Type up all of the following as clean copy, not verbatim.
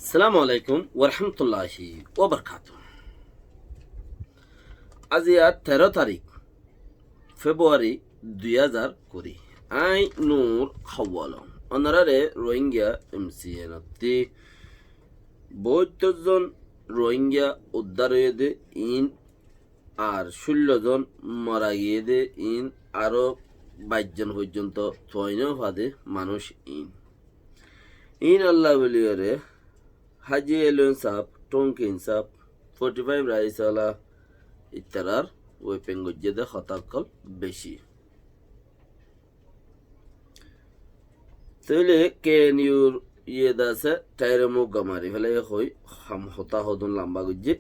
আসসালামু আলাইকুম ওরহামতুল্লাহি ওবরকাত। আজ 13 তারিখ ফেব্রুয়ারি 2020। আই নূর হাওয়াল অনারারে রোহিঙ্গা এমসিএনতি 72 জন রোহিঙ্গা উদ্ধার হয়ে ইন আর 16 জন মারা গিয়ে ইন আরো 22 জন পর্যন্ত ছয়জন ফাদে মানুষ ইন আল্লাহ বলিয়রে হাজি এলন সাপ টঙ্কিন সাপ 45 রাইসালা ইত্যারার ওই পেঙ্গুজেদে হতাকল বেশি তাহলে কে নিউর ইয়ে দাসে টাইরে মুখ গামারি ফেলে হই হাম হতা হদুন লম্বা গুজ্জে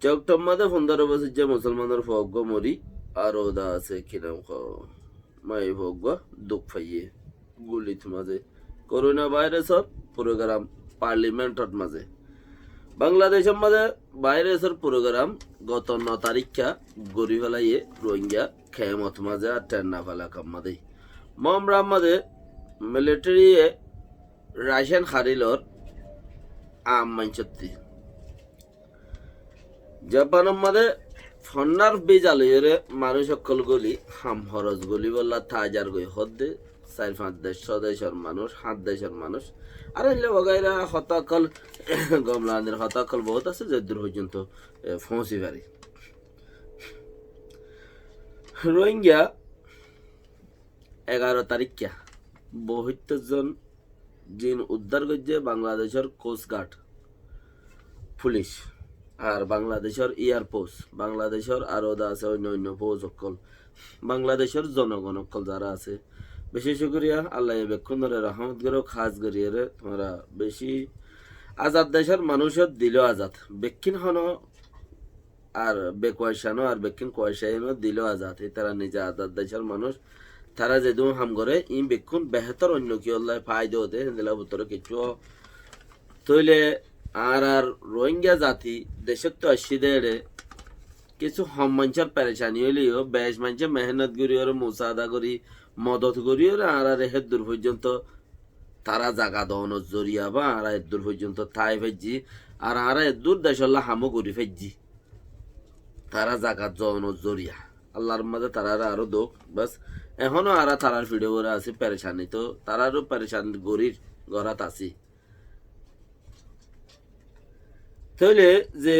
চকটম মাদে 15 বছর যে মুসলমানের ফগ্গ মরি আর ওদা আছে কিনাম মাই ফগ্গ দুঃখ ফাইয়ে গুলিত মাঝে করোনা ভাইরাসর প্রোগ্রাম পার্লিমেন্টত মাঝে বাংলাদেশের মাঝে ভাইরাসের প্রোগ্রাম গত 9 তারিখা গড়ি ফেলাইয়ে রোহিঙ্গা খেমত মাঝে আর টেন্না ফেলা কাম মাঝে মমরাম মাঝে মিলিটারি রাশিয়ান হারিলর আম মানচত্তি জাপানের মাঝে ফন্নার বীজ আলুয়েরে মানুষ সকল গলি হাম হরজ গলি বললা থাজার গই হদ্দে 4-5 দেশ দেশের মানুষ 7 দেশের মানুষ আর এলে বগাইরা হতাকল গমলাদের হতাকল বহুত আছে যে দূর পর্যন্ত ফসি পারি রোহিঙ্গা 11 তারিখা 72 জন জিন উদ্ধার করছে বাংলাদেশের কোস্টগার্ড পুলিশ আর বাংলাদেশের এয়ারফোর্স বাংলাদেশের আরো আছে অন্য ফৌজ সকল বাংলাদেশের জনগণ সকল যারা আছে বেশি শুক্রিয়া আল্লাহ বেক্ষণ ধরে রহমত গরো খাস গরিয়ে তোমরা বেশি আজাদ দেশের মানুষের দিল আজাদ বেক্ষিন হন আর বেকয়সানো আর বেক্ষিন কয়সাইনো দিল আজাদ তারা নিজে আজাদ দেশের মানুষ তারা যেদু হাম করে ই বেক্ষণ বেহতর অন্য কি আল্লাহ ফায়দা হতে দিলা ভিতরে কিছু তৈলে আর রোহিঙ্গা জাতি দেশের তো আসি দেড়ে কিছু হম মানুষের পেরেশানি হইলেও বেশ মানুষের মেহনত করি ওর মুসাদা করি মদত করি ওর আর হের দূর পর্যন্ত তারা জাগা দহনের জরিয়া বা আর এর দূর পর্যন্ত থাই ফেজি আর এর দূর দেশল্লা হামো করি ফেজি তারা জাগা দহনের জরিয়া আল্লাহর মাঝে তারা আরো দোক বাস এখনো আর তারার ভিডিও করে আছে পেরেশানি তো তারারও পেরেশানি গরির গড়াত আছি তাহলে যে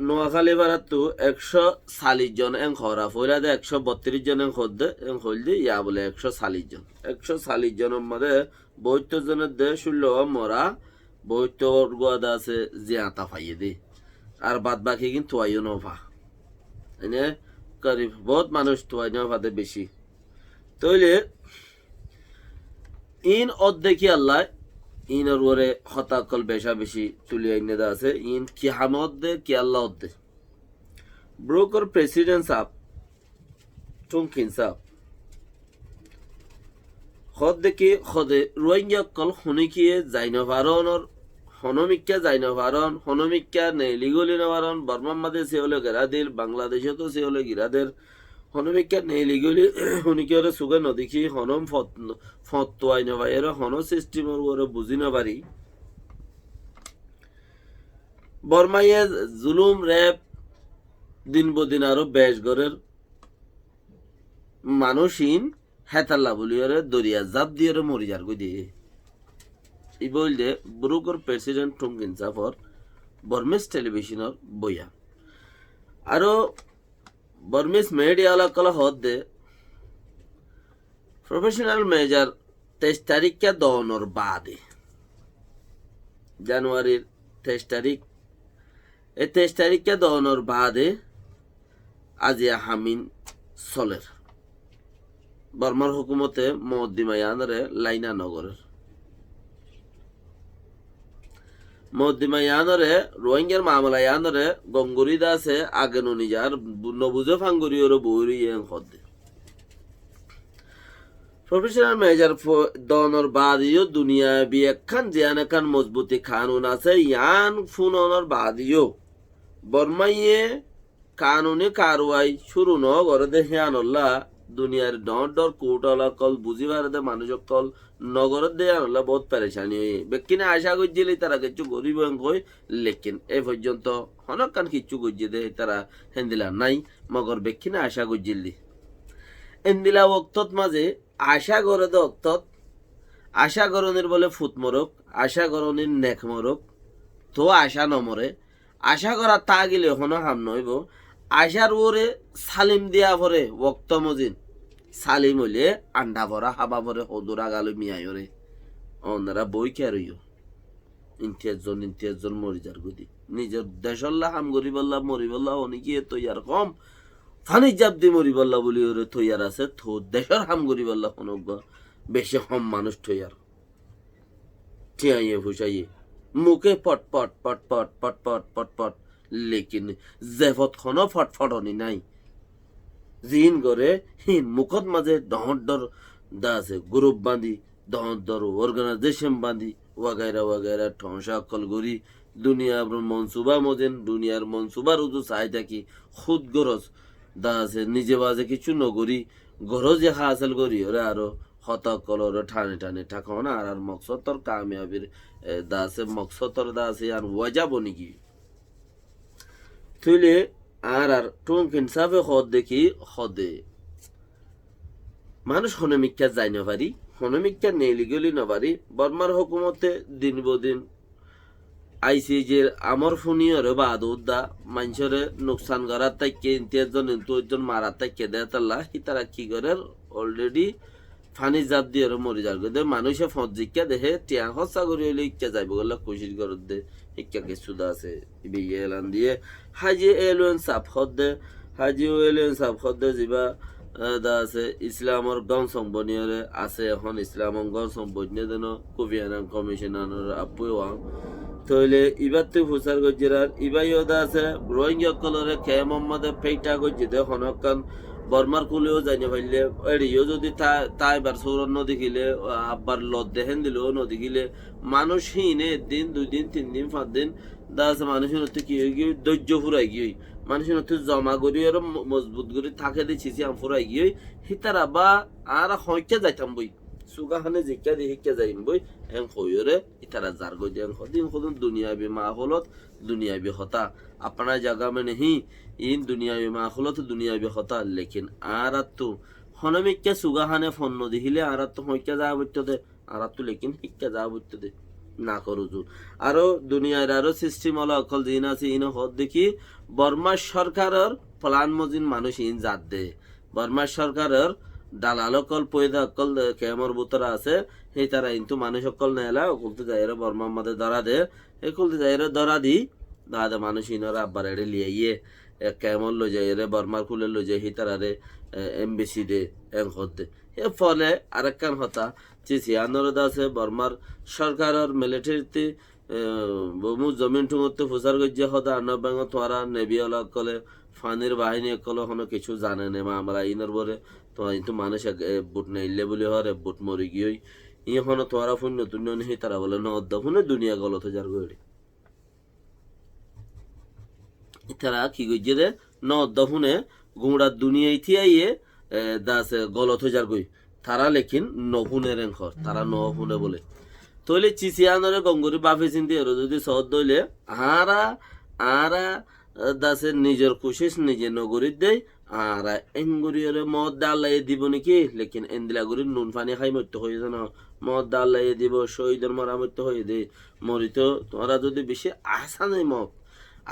নোয়াখালী পাড়ার তো 140 জন এং খরা ফইলা দে 132 জন এং খদ্দে এং হইল ইয়া বলে 140 জন 140 জনের মধ্যে 72 জনের দে 16 মরা 72 গোয়াদা আছে জিয়াতা ফাইয়ে দে আর বাদ বাকি কিন্তু তোয়াইও নভা এনে করিব বহুত মানুষ তোয়াই নভাতে বেশি তাহলে ইন অর্ধেকই আল্লাহ ইনর ওরে হতাকল বেশা বেশি তুলি আইনে দা আছে ইন কি হামদ দে কি আল্লাহ দে ব্রোকার প্রেসিডেন্ট সাহেব টুমকিন সাহেব খদ দেখি খদে রোহিঙ্গা কল হনিকিয়ে যাইন ভারণর হনমিকা যাইন ভারণ হনমিকা নেলিগলি নভারণ বর্মার মাঝে সে হলে গেরাদিল বাংলাদেশে তো সে হলে গিরাদের হনমিকা নেলিগলি হনিকে সুগে নদীখি হনম ফতোয়াই নভাই এর হন সিস্টেমের ওরে বুঝি নপারি বর্মাইয়ে জুলুম রেপ দিন বদিন আরো বেশ গরের মানুষইন হেতাল্লা বলি ওরে দরিয়া জাপ দিয়ে মরি যার গই দিয়ে ই বললে ব্রুকর প্রেসিডেন্ট টুমকিন জাফর বর্মিস টেলিভিশনের বইয়া আরো বর্মিস মিডিয়া কলা হদ দে প্রফেশনাল মেজার 23 তারিখা দহনর বাদে জানুয়ারির 23 তারিখ এই 23 তারিখা দহনর বাদে আজিয়া হামিন সলের বর্মার হুকুমতে মদ্দিমায়ানরে লাইনা নগরের মদ্দিমায়ানরে রোহিঙ্গার মামলায়ানরে গঙ্গুরি দাসে আগে ননিজার নবুজে ফাঙ্গুরি ওর বউরি হদ্দে প্রফেশনাল মেজার দনর বাদিও দুনিয়া বি একখান জিয়ান এখান মজবুতি কানুন আছে ইয়ান ফুনর বাদিও বর্মাইয়ে কানুনি কারওয়াই শুরু ন করে দে হিয়ানল্লাহ দুনিয়ার ডর কোটলা কল বুঝিবার দে মানুষ কল নগরের দে আনলা বহুত পেরেশানি হয়ে বেকিনে আশা করছিলি তারা কিছু গরিব কই লেকিন এ পর্যন্ত হনকান কিছু গজ্জে দে তারা হেন্দিলা নাই মগর বেকিনে আশা করছিলি এন্দিলা ওক্তত মাঝে আশা করে দে অক্তত আশা করণের বলে ফুট মরক আশা করণের নেক মরক তো আশা নমরে আশা করা তা গেলে হনো হাম নইব আশার ওরে সালিম দিয়া পরে ওক্ত মজিন সালিম হইলে আন্ডা ভরা হাবা ভরে হদুরা গালো মিয়াই রে ওনারা বই কে রইও ইন্তিয়াজন মরি যার গদি নিজের দেশল্লা হাম গরি বললা মরি বললা অনেকি তৈয়ার কম ফানি জাপ দি মরি বললা বলি ওরে তৈয়ার আছে থো দেশের হাম গরি বললা অনজ্ঞ বেশি কম মানুষ তৈয়ার ঠিয়াইয়ে ফুসাইয়ে মুখে পট পট পট পট পট পট পট পট লেকিন জেফত খনো ফটফটনি নাই জিন করে হিন মুখত মাঝে দহর দা আছে গ্রুপ বাঁধি দহর অর্গানাইজেশন বাঁধি ওয়াগাইরা ঠংসা অকল গরি দুনিয়ার মনসুবা মজেন দুনিয়ার মনসুবা রুজু চাই থাকি খুদ গরজ দা আছে নিজে বাজে কিছু নগরি গরজ দেখা আসল গরি ওরে আরো হত কলর টানে ঠাকো না আর মকসদর কামিয়াবির দা আছে মকসদর দা আছে আর ওয়াজা বনি কি তুইলে আর টুঙ্ক ইনসাফে হদ দেখি হদে মানুষ হনমিকা যাই না পারি হনমিকা নেইলি গলি না পারি বর্মার হুকুমতে দিন বদিন আইসি যে আমর ফুনিয়রে বা আদুদ্দা মানুষরে নোকসান করার তাইকে ইন্তিয়াজন মারার তাইকে দেয় তাল্লা কি তারা কি করে অলরেডি ফানি জাত দিয়ে মরি যার দে মানুষে ফত জিকা দেহে টিয়া হসা করি হইলে ইচ্ছা যাইব গেলে কোশিশ করত দে ইচ্ছা কিছু আছে বিয়ে এলান দিয়ে হাজি এলুন সাফ হদ দে হাজি এলুন সাফ হদ দে যিবা দা আছে ইসলামর গণ সম্বনীয়রে আছে এখন ইসলামর গণ সম্বনীয় যেন কুবিয়ানা কমিশনার আপুয়া তইলে ইবার তুই ফুসার গজ্জিরার ইবাইও দা আছে রোহিঙ্গা কলরে খে মোহাম্মদে পেইটা গজ্জি দে হনকান বর্মার কুলেও যাইনি পাইলে এড়িও যদি তাই বার সৌরন নদীখিলে আব্বার লত দেখেন দিলেও নদীখিলে মানুষ হিনে দিন 2 দিন 3 দিন 5 দিন দা আছে মানুষের হচ্ছে কি হয়ে গিয়ে ধৈর্য ফুরাই গিয়ে মানুষের হচ্ছে জমা করি আর মজবুত করে থাকে দিছি আম ফুরাই গিয়ে হিতারা বা আর হইকে যাইতাম বই সুগাহানে জিকা দি হিকে যাইম বই এন হইরে ইতারা জার গই দেন খদিন খদিন দুনিয়াবি মাহলত দুনিয়াবি হতা अपना जगह में नहीं इन दुनियावी माखलत दुनियावी होता लेकिन आरत्तु हनमिक्के सुगाहाने फन्न दिहिले आरत्तु हइक्के जा बइतदे आरत्तु लेकिन हिक्के जा बइतदे ना करूजु आरो दुनियार आरो सिस्टेम हलो अकल दिन আছে ইন হদ দেখি বর্মা সরকারের প্লান মজিন মানুষ ইন জাত দে বর্মা সরকারের দালাল অকল পয়দা অকল কেমর বুতরা আছে সেই তারা কিন্তু মানুষ অকল নেলা অকলতে যাইরে বর্মা মাদে ধরা দে একলতে যাইরে ধরা দি দাদা মানুষ ইনরা আব্বার এড়ে লিয়ে কেমন লো যায় রে বর্মার খুলে লো যায় হিতারে এমবিসি দে এং হতে এর ফলে আরেকখান হতা যে সিয়ানোর আছে বর্মার সরকারের মিলিটারিতে বহু জমিন ঠুমতে ফুসার গজ্জে হতা আন্নবাঙ্গ তোরা নেবিওয়ালা কলে ফানির বাহিনী কলে হনো কিছু জানে না আমরা ইনর বলে তো কিন্তু মানুষ বুট নেইলে বলে হরে বুট মরি গিয়ে ই হনো তোরা ফুন নতুন নেই তারা বলে নদ্দ ফুনে দুনিয়া গলত যার গড়ি তারা কি গইছে রে ন দফুনে গুমড়া দুনিয়া ইথিয়াইয়ে দাসে গলত হয়ে যার গই তারা লেখিন নফুনে রেংখর তারা নফুনে বলে তইলে চিচিয়ানরে গঙ্গুরি বাফে চিন্তি এর যদি সহদ দইলে আরা আরা দাসে নিজের কোশিশ নিজে নগরী দেয় আর এঙ্গুরিয়রে মদ ডালাই দিব নাকি লেকিন এন্দিলাগুরি নুন পানি খাই মরতে হয়ে জানো মদ ডালাই দিব শহীদের মরা মরতে হয়ে দে মরিত তোমরা যদি বেশি আশা নেই মত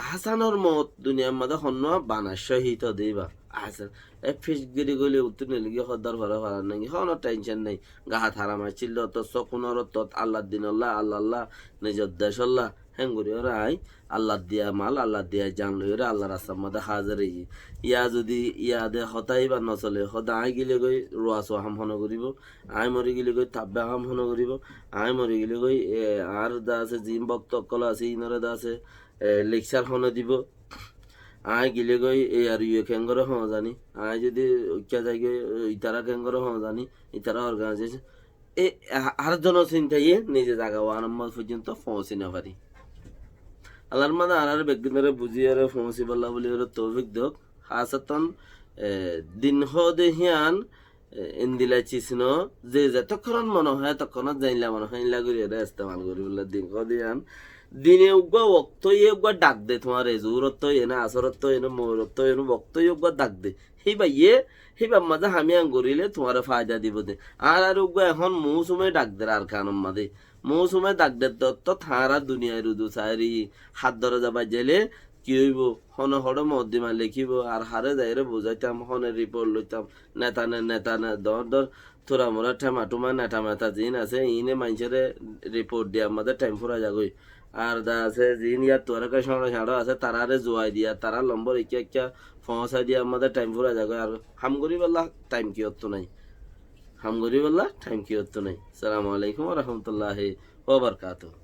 আহসানোর মত দুনিয়ার মধ্যে হন্য বানা শহীদ দেবা আহসান এ ফিসগিরি গলি উত্তর নিলগি হদ্দার ভরা ভরা নাকি হন টেনশন নাই গাহা থারা মাছিল তো সকুনর তত আল্লাহ দিন আল্লাহ আল্লাহ নিজের দেশ আল্লাহ হেঙ্গুরি ওরা আই আল্লাহ দিয়া মাল আল্লাহ দিয়া জান লই ওরা আল্লাহ রাস্তার মধ্যে হাজার ইয়া যদি ইয়াদে হতাই বা নচলে সদা আই গিলে গই রোয়া চোৱা হাম হন করিব আই মরি গিলে গই তাব্বা হাম হন করিব আই মরি গিলে গই আর দা আছে জিম ভক্ত অকল আছে ইনরে দা আছে লেকচার হন দিব আই গিলে গই এই আর ইয়ে কেঙ্গরে হন জানি আই যদি ঐক্যা যাই গই ইতারা কেঙ্গরে হন জানি ইতারা অর্গানাইজেশন এ আর জনচিন্তাইয়ে নিজে জায়গা আরম্ভ পর্যন্ত পৌঁছি না পারি আল্লাহর মাদা আর বেগিনরে বুঝিয়ে পৌঁছি বললা বলি ওর তৌফিক দেখ হাসাতন দিন হদেহিয়ান ইন্দিলা চিসনো যে যতক্ষণ মনে হয় তখনত জানিলা মনে হয় ইলা করি এটা ইস্তেমাল করি বলে দিন হদিয়ান দিনে উগা ওক্ত উগা ডাক দে তোমার জোরত তো এনে আসরত তো এনে ময়ূরত তো এনে বক্ত উগা ডাক দে সেইবা মাঝে হামি আং করিলে তোমার ফায়দা দিব দে আর উগা এখন মৌসুমে ডাক দে আর কানম মাদে মৌসুমে ডাক দে তো থারা দুনিয়ায় রুদু সারি হাত ধরে যাবা জেলে কি হইব হনে হরে মদ্দিমা লিখিব আর হারে যাইরে বুঝাইতাম হনে রিপোর্ট লইতাম নেতা নে দর তোরা মোরা ঠেমা টুমা নেটা মেটা জিন আছে ইনে মানুষের রিপোর্ট দিয়া আমাদের টাইম ফুরা যাগই আর দা আছে জিন ইয়ার তোরা কে সঙ্গে ছাড়ো আছে তারারে জোয়াই দিয়া তারা লম্বর ইকে ইকা পৌঁছাই দিয়া আমাদের টাইম ফুরা যাগই আর হাম করি বললা টাইম কি হতো নাই সালামু আলাইকুম ওয়া রাহমাতুল্লাহি ওয়া বারাকাতুহু।